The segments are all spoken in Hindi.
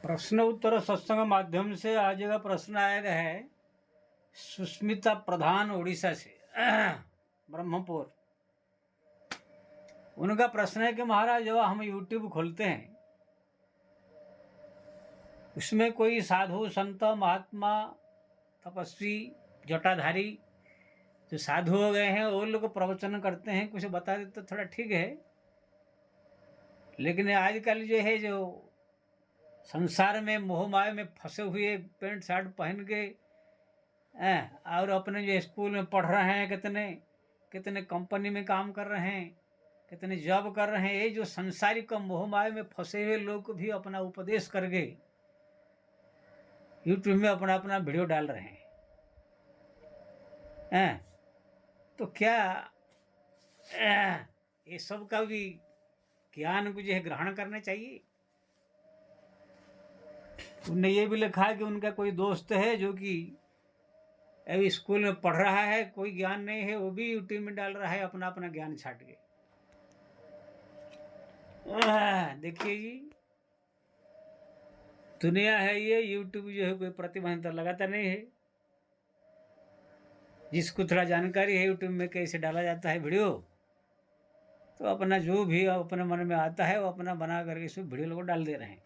प्रश्न उत्तर सत्संग माध्यम से आज का प्रश्न आएगा है सुष्मिता प्रधान उड़ीसा से ब्रह्मपुर। उनका प्रश्न है कि महाराज जब हम यूट्यूब खोलते हैं उसमें कोई साधु संत महात्मा तपस्वी जटाधारी जो साधु हो गए हैं वो लोग प्रवचन करते हैं, कुछ बता देते तो थोड़ा ठीक है। लेकिन आजकल जो है जो संसार में मोह माया में फंसे हुए पैंट शर्ट पहन के और अपने जो स्कूल में पढ़ रहे हैं, कितने कितने कंपनी में काम कर रहे हैं, कितने जॉब कर रहे हैं, ये जो संसारिक मोह माया में फंसे हुए लोग को भी अपना उपदेश करके यूट्यूब में अपना अपना वीडियो डाल रहे हैं। तो क्या ये सब का भी ज्ञान को जो है ग्रहण करना चाहिए? उनने ये भी लिखा है कि उनका कोई दोस्त है जो कि अभी स्कूल में पढ़ रहा है, कोई ज्ञान नहीं है, वो भी यूट्यूब में डाल रहा है अपना अपना ज्ञान छाट के। देखिए जी, दुनिया है ये, यूट्यूब जो है कोई प्रतिबंध तो लगाता नहीं है। जिसको थोड़ा जानकारी है यूट्यूब में कैसे डाला जाता है वीडियो, तो अपना जो भी अपने मन में आता है वो अपना बना करके इसमें वीडियो लोग डाल दे रहे हैं।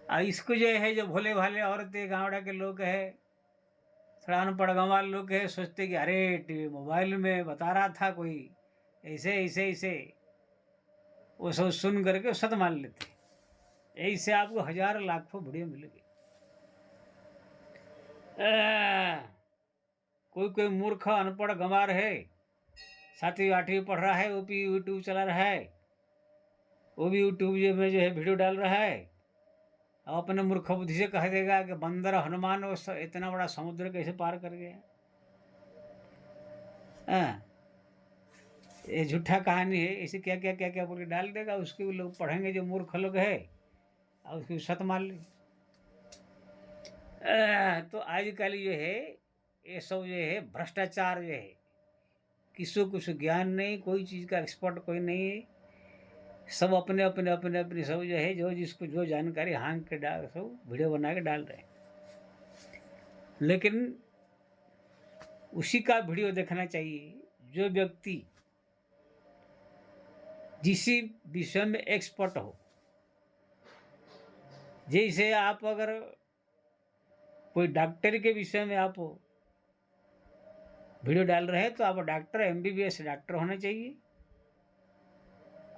और इसको जो है जो भोले भाले औरतें गाँवड़ा के लोग है, थोड़ा अनपढ़ गंवार लोग है, सोचते कि अरे टीवी मोबाइल में बता रहा था कोई ऐसे ऐसे ऐसे, वो सब सुन करके सत मान लेते। ऐसे आपको हजारों लाखों वीडियो मिलेगी। कोई कोई मूर्ख अनपढ़ गंवार है, 7वीं 8वीं पढ़ रहा है, वो भी यूट्यूब चला रहा है, वो भी यूट्यूब में जो है वीडियो डाल रहा है। अब अपने मूर्ख बुद्धि से कह देगा कि बंदर हनुमान वो इतना बड़ा समुद्र कैसे पार कर गया। ये झूठा कहानी है, इसे क्या क्या क्या क्या बोल के डाल देगा, उसके भी लोग पढ़ेंगे जो मूर्ख लोग है और उसकी सत मान ले। तो आजकल जो है ये सब जो है भ्रष्टाचार जो है, किसी कुछ ज्ञान नहीं, कोई चीज़ का एक्सपर्ट कोई नहीं है, सब अपने अपने अपने अपने सब जो है जो जिसको जो जानकारी हाँक के डाल सब वीडियो बना के डाल रहे हैं। लेकिन उसी का वीडियो देखना चाहिए जो व्यक्ति जिसी विषय में एक्सपर्ट हो। जैसे आप अगर कोई डॉक्टर के विषय में आप वीडियो डाल रहे हैं तो आप डॉक्टर MBBS डॉक्टर होना चाहिए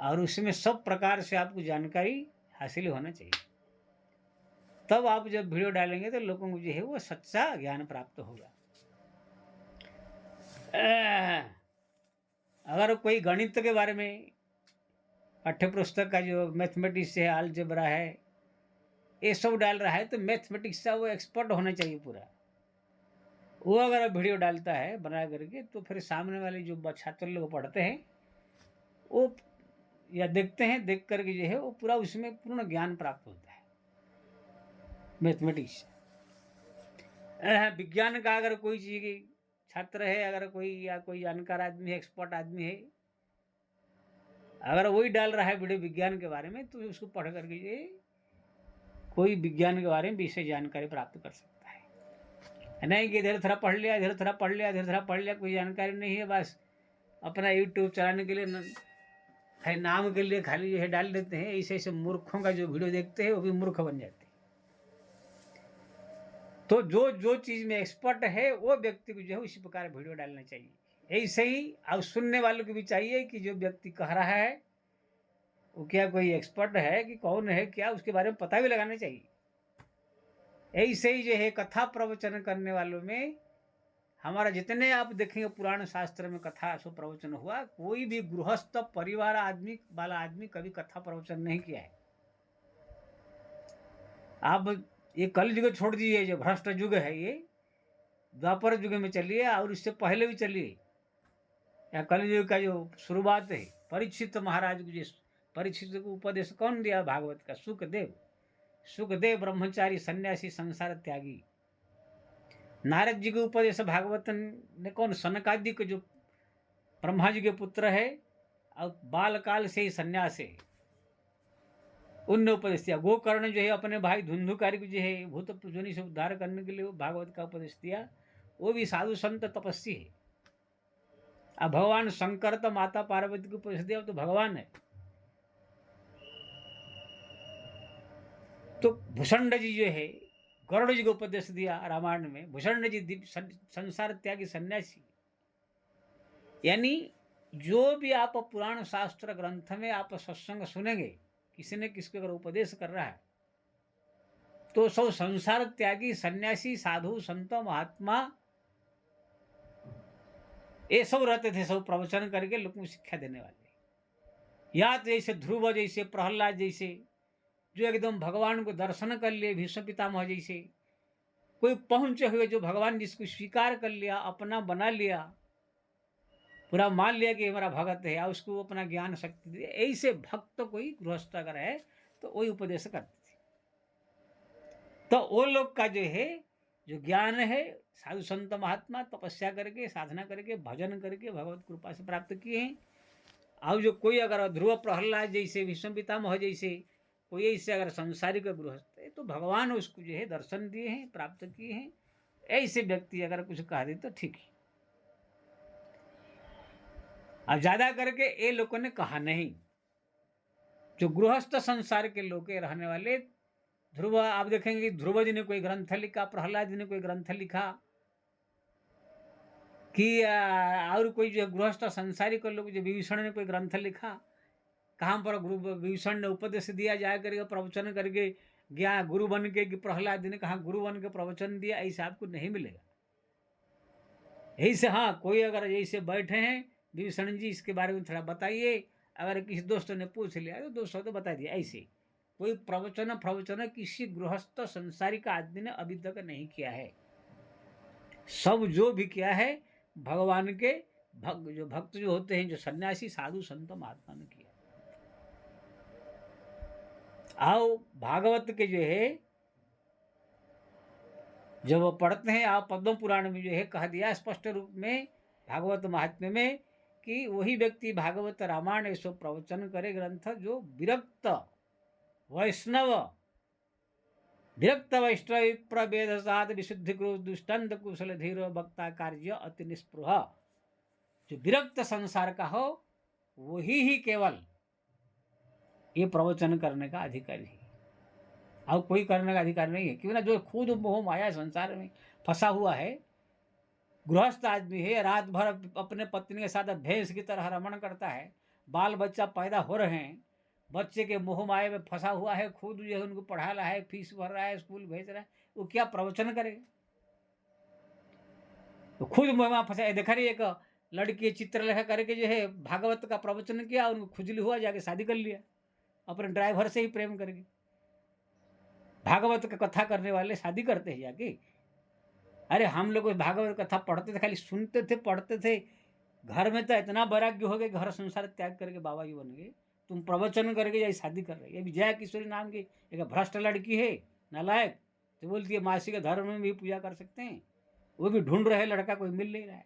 और उसमें सब प्रकार से आपको जानकारी हासिल होना चाहिए। तब आप जब वीडियो डालेंगे तो लोगों को जो है वो सच्चा ज्ञान प्राप्त होगा। अगर कोई गणित के बारे में पाठ्य पुस्तक का जो मैथमेटिक्स है, अलजेब्रा है, ये सब डाल रहा है तो मैथमेटिक्स का वो एक्सपर्ट होना चाहिए पूरा। वो अगर वीडियो डालता है बना करके तो फिर सामने वाले जो छात्र लोग पढ़ते हैं वो या देखते हैं, देख करके जो है वो पूरा उसमें पूर्ण ज्ञान प्राप्त होता है मैथमेटिक्स। विज्ञान का अगर कोई चीज़ छात्र है, अगर कोई या कोई जानकार आदमी है, एक्सपर्ट आदमी है, अगर वही डाल रहा है वीडियो विज्ञान के बारे में तो उसको पढ़ करके जो कोई विज्ञान के बारे में विशेष जानकारी प्राप्त कर सकता है। नहीं कि इधर थोड़ा पढ़ लिया, इधर थोड़ा पढ़ लिया, इधर थोड़ा पढ़ लिया, कोई जानकारी नहीं है, बस अपना यूट्यूब चलाने के लिए है नाम के लिए खाली जो है डाल देते हैं। ऐसे ऐसे मूर्खों का जो वीडियो देखते हैं वो भी मूर्ख बन जाते हैं। तो जो जो चीज़ में एक्सपर्ट है वो व्यक्ति को जो है उसी प्रकार वीडियो डालना चाहिए। ऐसे ही और सुनने वालों को भी चाहिए कि जो व्यक्ति कह रहा है वो क्या कोई एक्सपर्ट है कि कौन है क्या, उसके बारे में पता भी लगाना चाहिए। ऐसे ही जो है कथा प्रवचन करने वालों में हमारा जितने आप देखेंगे पुराण शास्त्र में कथा सो प्रवचन हुआ, कोई भी गृहस्थ परिवार आदमी वाला आदमी कभी कथा प्रवचन नहीं किया है। आप ये कल युग छोड़ दीजिए, जो भ्रष्ट युग है ये द्वापर युग में चलिए और इससे पहले भी चलिए, या कल युग का जो शुरुआत है, परीक्षित महाराज को जिस परीक्षित को उपदेश कौन दिया भागवत का? सुखदेव। सुखदेव ब्रह्मचारी सन्यासी संसार त्यागी। नारद जी के उपदेश भागवत ने कौन? सनकादि के जो ब्रह्मा जी के पुत्र है और बाल काल से ही सन्यास है। उनने उपदेश दिया। गोकर्ण जो है अपने भाई धुंधुकारी को जो है भूत जोनि से उद्धार करने के लिए वो भागवत का उपदेश दिया। वो भी साधु संत तपस्वी है। अब भगवान शंकर तो माता पार्वती को उपदेश दिया, तो भगवान है। तो भूषण जी जो है गरुड़ जी को उपदेश दिया रामायण में। भूषण जी संसार त्यागी सन्यासी। यानी जो भी आप पुराण शास्त्र ग्रंथ में आप सत्संग सुनेंगे, किसी ने किसको अगर उपदेश कर रहा है, तो सब संसार त्यागी सन्यासी साधु संत महात्मा ये सब रहते थे, सब प्रवचन करके लोगों को शिक्षा देने वाले। या तो जैसे ध्रुव जैसे, प्रहलाद जैसे, जो एकदम भगवान को दर्शन कर लिए, भीष्म पितामह जैसे, कोई पहुंचे हुए जो भगवान जिसको स्वीकार कर लिया, अपना बना लिया, पूरा मान लिया कि हमारा भगत है, या उसको अपना ज्ञान शक्ति दे, ऐसे भक्त कोई गृहस्थ अगर है तो वही उपदेश करते थे। तो वो लोग का जो है जो ज्ञान है, साधु संत महात्मा तपस्या करके, साधना करके, भजन करके भगवत कृपा से प्राप्त किए हैं। और जो कोई अगर ध्रुव प्रहलाद जैसे, भीष्म पितामह जैसे कोई ऐसे अगर संसारिक गृहस्थ है, तो भगवान उसको जो है दर्शन दिए हैं, प्राप्त किए हैं। ऐसे व्यक्ति अगर कुछ कह दे तो ठीक है। अब ज्यादा करके ये लोगों ने कहा नहीं। जो गृहस्थ संसार के लोग के रहने वाले, ध्रुव आप देखेंगे ध्रुव जी ने कोई ग्रंथ लिखा, प्रहलाद जी ने कोई ग्रंथ लिखा, कि और कोई जो गृहस्थ संसारिक लोग, जो विभीषण ने कोई ग्रंथ लिखा, कहाँ पर विभीषण ने उपदेश दिया जा करके प्रवचन करके ज्ञान गुरु बन के, कि प्रहलाद जी ने कहा गुरु बन के प्रवचन दिया, ऐसा आपको नहीं मिलेगा। यही से हाँ, कोई अगर जैसे बैठे हैं विभीषण जी इसके बारे में थोड़ा बताइए, अगर किसी दोस्तों ने पूछ लिया तो दोस्तों तो बता दिया। ऐसे कोई प्रवचन किसी गृहस्थ संसारिक आदमी ने अभी तक नहीं किया है। सब जो भी किया है भगवान के भक्त जो होते हैं, जो सन्यासी साधु संत महात्मा ने किया। आओ भागवत के जो है जब पढ़ते हैं आप, पद्म पुराण में जो है कह दिया स्पष्ट रूप में भागवत महात्म्य में, कि वही व्यक्ति भागवत रामायण ऐसो प्रवचन करे ग्रंथ, जो विरक्त वैष्णव प्रवेद साध विशुद्धि क्रोध दुष्टंत कुशल धीर भक्ता कार्य अति निस्पृह। जो विरक्त संसार का हो वही ही केवल ये प्रवचन करने का अधिकारी है, और कोई करने का अधिकार नहीं है। क्यों ना, जो खुद मोह माया संसार में फंसा हुआ है, गृहस्थ आदमी है, रात भर अपने पत्नी के साथ भैंस की तरह रमण करता है, बाल बच्चा पैदा हो रहे हैं, बच्चे के मोह माया में फंसा हुआ है, खुद जो है उनको पढ़ा रहा है, फीस भर रहा है, स्कूल भेज रहा है, वो क्या प्रवचन करेगा? तो खुद मोह में फंसा है। देखा रही एक लड़की चित्र लेखा करके जो है भागवत का प्रवचन किया, उनको खुजली हुआ, जाके शादी कर लिया अपने ड्राइवर से ही प्रेम करके। भागवत का कथा करने वाले शादी करते हैं जाके? अरे हम लोग भागवत कथा पढ़ते थे, खाली सुनते थे, पढ़ते थे, घर में तो इतना वैराग्य हो गए, घर संसार त्याग करके बाबा जी बन गए। तुम प्रवचन करके जाए शादी कर रहे। ये विजया किशोरी नाम की एक भ्रष्ट लड़की है, नालायक, तो बोलती है मासिक धर्म में भी पूजा कर सकते हैं, वो भी ढूंढ रहे लड़का, कोई मिल नहीं रहा है।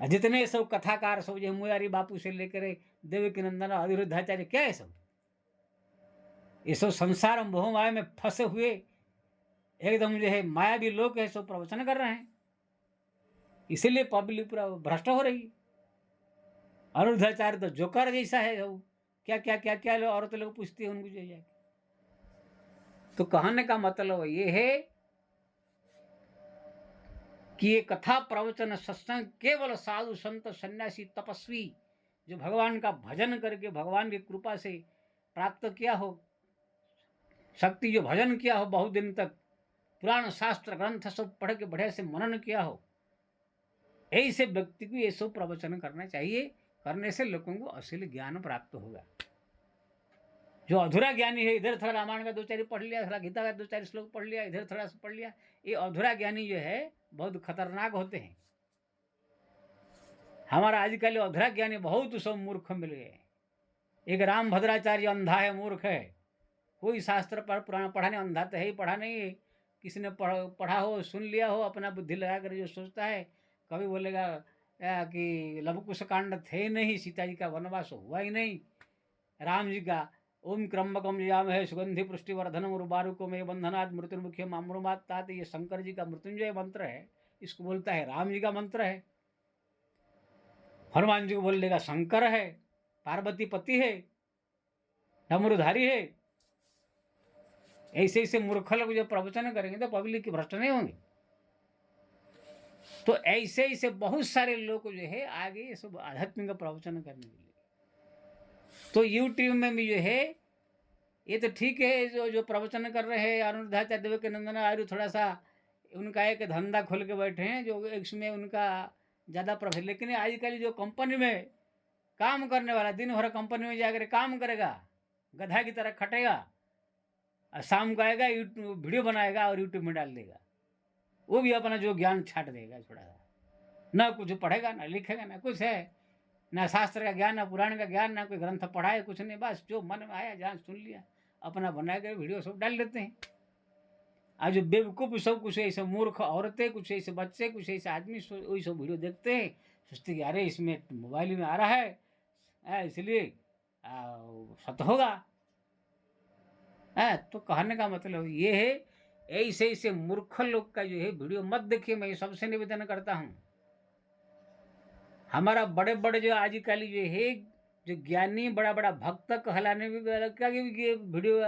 जितने सब कथाकार सब जो मुरारी बापू से लेकर देवकी नंदन अनिरुद्धाचार्य, क्या है सब? ये सब संसार मोह माया में फंसे हुए एकदम जो है मायावी लोग है, सब प्रवचन कर रहे हैं, इसीलिए पब्लिक पूरा भ्रष्ट हो रही है। अनिरुद्धाचार्य तो जोकर जैसा है, सब क्या क्या क्या क्या लोग औरत लोग पूछती है उनको जो जाके। तो कहने का मतलब ये है कि ये कथा प्रवचन सत्संग केवल साधु संत सन्यासी तपस्वी जो भगवान का भजन करके भगवान की कृपा से प्राप्त किया हो शक्ति, जो भजन किया हो बहुत दिन तक, पुराण शास्त्र ग्रंथ सब पढ़ के बढ़िया से मनन किया हो, ऐसे व्यक्ति को ये सब प्रवचन करना चाहिए। करने से लोगों को असली ज्ञान प्राप्त होगा। जो अधूरा ज्ञानी है, इधर थोड़ा रामायण का 2-4 पढ़ लिया, थोड़ा गीता का 2-4 श्लोक पढ़ लिया, इधर थोड़ा सा पढ़ लिया, ये अधूरा ज्ञानी जो है बहुत खतरनाक होते हैं। हमारा आजकल अधूरा ज्ञानी बहुत सब मूर्ख मिल गए। एक राम भद्राचार्य अंधा है, मूर्ख है, कोई शास्त्र पर पुराना पढ़ा नहीं, अंधा तो है ही, पढ़ा नहीं है। किसी ने पढ़ा हो, सुन लिया हो, अपना बुद्धि लगा कर जो सोचता है, कभी बोलेगा कि लव कुश कांड थे नहीं, सीता जी का वनवास हुआ ही नहीं, राम जी का ओम क्रम्बकम याम है सुगंधि पुष्टिवर्धनम उर्वारुको में बंधनात् मृत्युमुख्य मामृमात् तात, ये शंकर जी का मृत्युंजय मंत्र है, इसको बोलता है राम जी का मंत्र है। हनुमान जी को बोल देगा शंकर है, पार्वती पति है, डमरूधारी है। ऐसे ऐसे मूर्ख लोग जो प्रवचन करेंगे तो पब्लिक की भ्रष्ट नहीं होंगे। तो ऐसे ऐसे बहुत सारे लोग जो है आगे ये सब आध्यात्मिक प्रवचन करने के लिए। तो यूट्यूब में भी जो है ये तो ठीक है, जो प्रवचन कर रहे हैं अनुरुद्धाचार्य देव के नंदन आर्य, थोड़ा सा उनका एक धंधा खोल के बैठे हैं जो इसमें उनका ज़्यादा प्रभाव। लेकिन आजकल जो कंपनी में काम करने वाला दिन भर कंपनी में जाकर काम करेगा, गधा की तरह खटेगा, और शाम को आएगा यूट्यूब वीडियो बनाएगा और यूट्यूब में डाल देगा, वो भी अपना जो ज्ञान छाट देगा थोड़ा सा, ना कुछ पढ़ेगा ना लिखेगा ना कुछ है, ना शास्त्र का ज्ञान ना पुराण का ज्ञान, ना कोई ग्रंथ पढ़ा है, कुछ नहीं, बस जो मन में आया जहाँ सुन लिया अपना बना के वीडियो सब डाल देते हैं। आज जो बेवकूफ़ सब कुछ ऐसे मूर्ख औरतें, कुछ ऐसे बच्चे, कुछ ऐसे आदमी वही सब वीडियो देखते हैं, सोचते कि अरे इसमें मोबाइल में आ रहा है इसलिए सत्य होगा। तो कहने का मतलब ये है ऐसे ऐसे मूर्ख लोग का जो है वीडियो मत देखिए। मैं सबसे निवेदन करता हूँ, हमारा बड़े बड़े जो आजकल जो है जो ज्ञानी बड़ा बड़ा भक्त कहलाने भी क्या ये वीडियो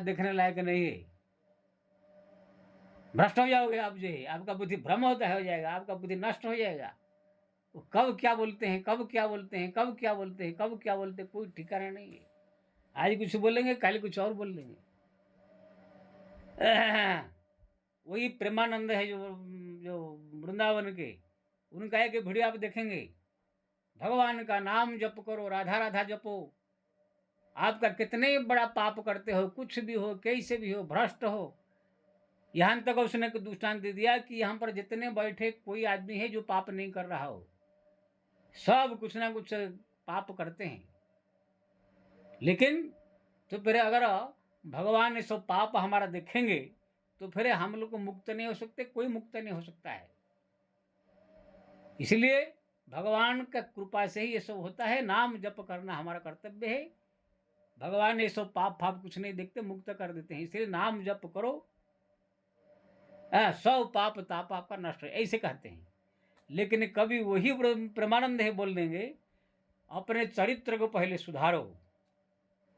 देखने लायक नहीं है। भ्रष्ट हो जाओगे आप, जो है आपका बुद्धि भ्रम होता हो जाएगा, आपका बुद्धि नष्ट हो जाएगा। वो कब क्या बोलते हैं, कब क्या बोलते हैं, कब क्या बोलते हैं, कब क्या बोलते हैं, कोई ठिकाना नहीं है। आज कुछ बोलेंगे कल कुछ और बोल देंगे। वही प्रेमानंद है जो जो वृंदावन के, उनका एक वीडियो आप देखेंगे, भगवान का नाम जप करो, राधा राधा जपो, आपका कितने बड़ा पाप करते हो, कुछ भी हो, कैसे भी हो, भ्रष्ट हो। यहाँ तक उसने दृष्टांत दे दिया कि यहाँ पर जितने बैठे कोई आदमी है जो पाप नहीं कर रहा हो, सब कुछ ना कुछ पाप करते हैं। लेकिन तो फिर अगर भगवान सब पाप हमारा देखेंगे तो फिर हम लोग को मुक्त नहीं हो सकते, कोई मुक्त नहीं हो सकता है। इसलिए भगवान का कृपा से ही ये सब होता है। नाम जप करना हमारा कर्तव्य है। भगवान ये सब पाप फाप कुछ नहीं देखते, मुक्त कर देते हैं। इसलिए नाम जप करो, सब पाप ताप आपका नष्ट हो, ऐसे कहते हैं। लेकिन कभी वही प्रेमानंद है बोल देंगे अपने चरित्र को पहले सुधारो,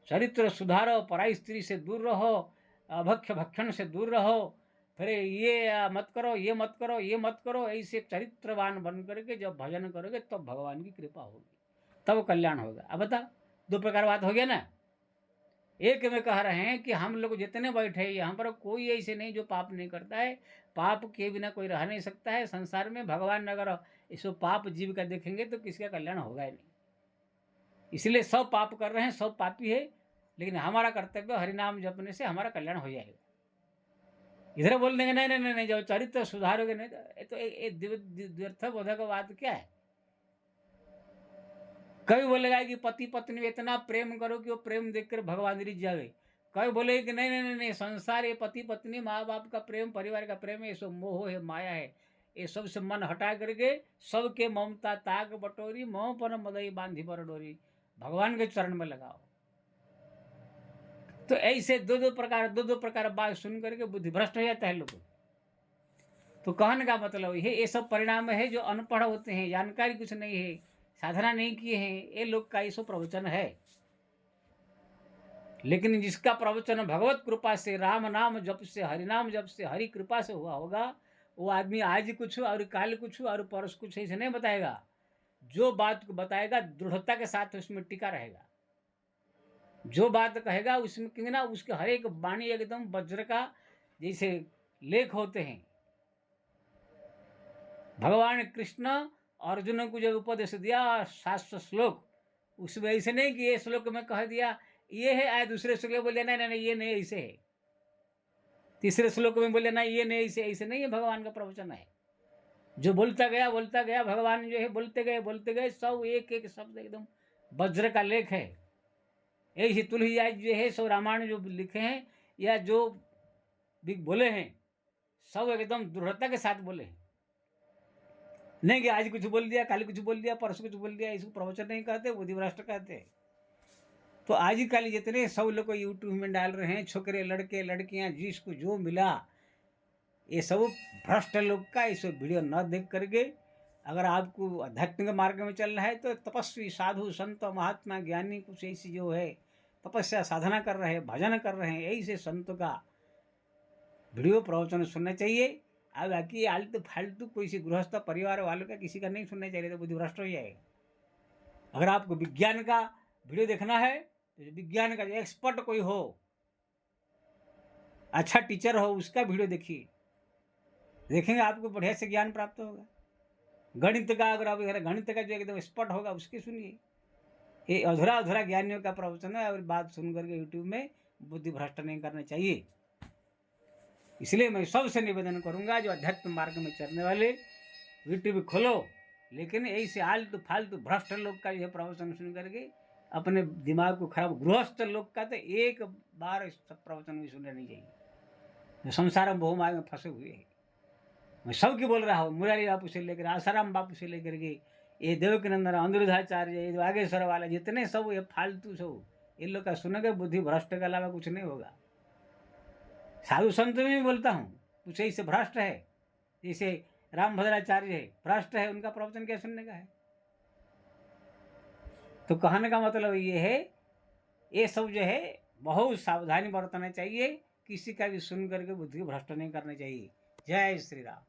चरित्र सुधारो, पराई स्त्री से दूर रहो, अभक्ष्य भक्षण से दूर रहो, फिर ये मत करो, ये मत करो, ये मत करो। ऐसे चरित्रवान बन करके जब भजन करोगे तब भगवान की कृपा होगी, तब कल्याण होगा। अब बता, दो प्रकार बात हो गया ना। एक में कह रहे हैं कि हम लोग जितने बैठे हैं यहाँ पर कोई ऐसे नहीं जो पाप नहीं करता है, पाप के बिना कोई रह नहीं सकता है संसार में। भगवान अगर इसको पाप जीव का देखेंगे तो किसी का कल्याण होगा ही नहीं। इसलिए सब पाप कर रहे हैं, सब पापी है, लेकिन हमारा कर्तव्य हरिनाम जपने से हमारा कल्याण हो जाएगा। इधर बोल देंगे नहीं नहीं नहीं, जब चरित्र सुधारोगे नहीं तो व्यर्थ बोधक बात क्या है। कभी बोलेगा कि पति पत्नी में इतना प्रेम करो कि वो प्रेम देखकर भगवान रिझ जावे। कभी बोले कि नहीं नहीं नहीं नहीं, संसार ये पति पत्नी माँ बाप का प्रेम, परिवार का प्रेम है, ये सब मोह है, माया है। ये सब से मन हटा करके सबके ममता ताक बटोरी, मोह पर मदई बांधी पर डोरी, भगवान के चरण में लगाओ। तो ऐसे दो दो प्रकार बात सुन करके बुद्धि भ्रष्ट हो जाता है लोगों। तो कहने का मतलब ये सब परिणाम है जो अनपढ़ होते हैं, जानकारी कुछ नहीं है, साधना नहीं किए हैं, ये लोग का ये सब प्रवचन है। लेकिन जिसका प्रवचन भगवत कृपा से, राम नाम जप से, हरि नाम जप से, हरि कृपा से हुआ होगा, वो आदमी आज कुछ और काल कुछ और परस कुछ ऐसे नहीं बताएगा। जो बात को बताएगा दृढ़ता के साथ उसमें टिका रहेगा। जो बात कहेगा उसमें क्योंकि ना उसके हर एक वाणी एकदम वज्र का जैसे लेख होते हैं। भगवान कृष्ण अर्जुन को जब उपदेश दिया 700 श्लोक, उसमें ऐसे नहीं कि ये श्लोक में कह दिया ये है, आए दूसरे श्लोक बोले नहीं नहीं नहीं ये नहीं ऐसे है, तीसरे श्लोक में बोले नहीं ये नहीं ऐसे, ऐसे नहीं है। भगवान का प्रवचन है, जो बोलता गया भगवान जो है बोलते गए सब एक एक शब्द एकदम वज्र का लेख है। ऐसी तुलसीदास जो है सो रामायण जो लिखे हैं या जो भी बोले हैं सब एकदम दृढ़ता के साथ बोले हैं। नहीं कि आज कुछ बोल दिया, कल कुछ बोल दिया, परसों कुछ बोल दिया, इसको प्रवचन नहीं कहते, बुद्धिभ्रष्ट कहते। तो आजकल जितने सब लोग यूट्यूब में डाल रहे हैं, छोकरे लड़के लड़कियां जिसको जो मिला, ये सब भ्रष्ट लोग का इस वीडियो न देख करके, अगर आपको आध्यात्मिक मार्ग में चल रहा है तो तपस्वी साधु संत महात्मा ज्ञानी कुछ ऐसी जो है तपस्या साधना कर रहे हैं, भजन कर रहे हैं, ऐसे संतों का वीडियो प्रवचन सुनना चाहिए। अब बाकी आलतू फालतू कोई सी गृहस्थ परिवार वालों का किसी का नहीं सुनना चाहिए, तो बुद्धि भ्रष्ट हो जाएगा। अगर आपको विज्ञान का वीडियो देखना है तो विज्ञान का एक्सपर्ट कोई हो, अच्छा टीचर हो, उसका वीडियो देखिए, देखेंगे आपको बढ़िया से ज्ञान प्राप्त होगा। गणित का अगर आप गणित का जो एकदम एक्सपर्ट होगा उसके सुनिए। ये अधूरा अधूरा ज्ञानियों का प्रवचन है और बात सुन करके यूट्यूब में बुद्धि भ्रष्ट नहीं करना चाहिए। इसलिए मैं सबसे निवेदन करूंगा, जो अध्यात्म मार्ग में चलने वाले यूट्यूब खोलो, लेकिन ऐसे आलतू फालतू भ्रष्ट लोग का यह प्रवचन सुन करके अपने दिमाग को खराब, गृहस्थ लोग का तो एक बार सब प्रवचन भी सुनना नहीं चाहिए, जो संसार में बहुमाया में फंसे हुए हैं। मैं सबकी बोल रहा हूँ, मुरारी बापू से लेकर आसाराम बापू से लेकर के ये देवकीनंदन अनिरुद्धाचार्य, ये वागेश्वर वाला, जितने सब ये फालतू सब इन लोग का सुनोगे बुद्धि भ्रष्ट के अलावा कुछ नहीं होगा। साधु संत में भी बोलता हूँ, कुछ ऐसे भ्रष्ट है, जैसे रामभद्राचार्य है, भ्रष्ट है, उनका प्रवचन क्या सुनने का है। तो कहने का मतलब ये है, ये सब जो है बहुत सावधानी बरतना चाहिए, किसी का भी सुन करके बुद्धि भ्रष्ट नहीं करना चाहिए। जय श्री राम।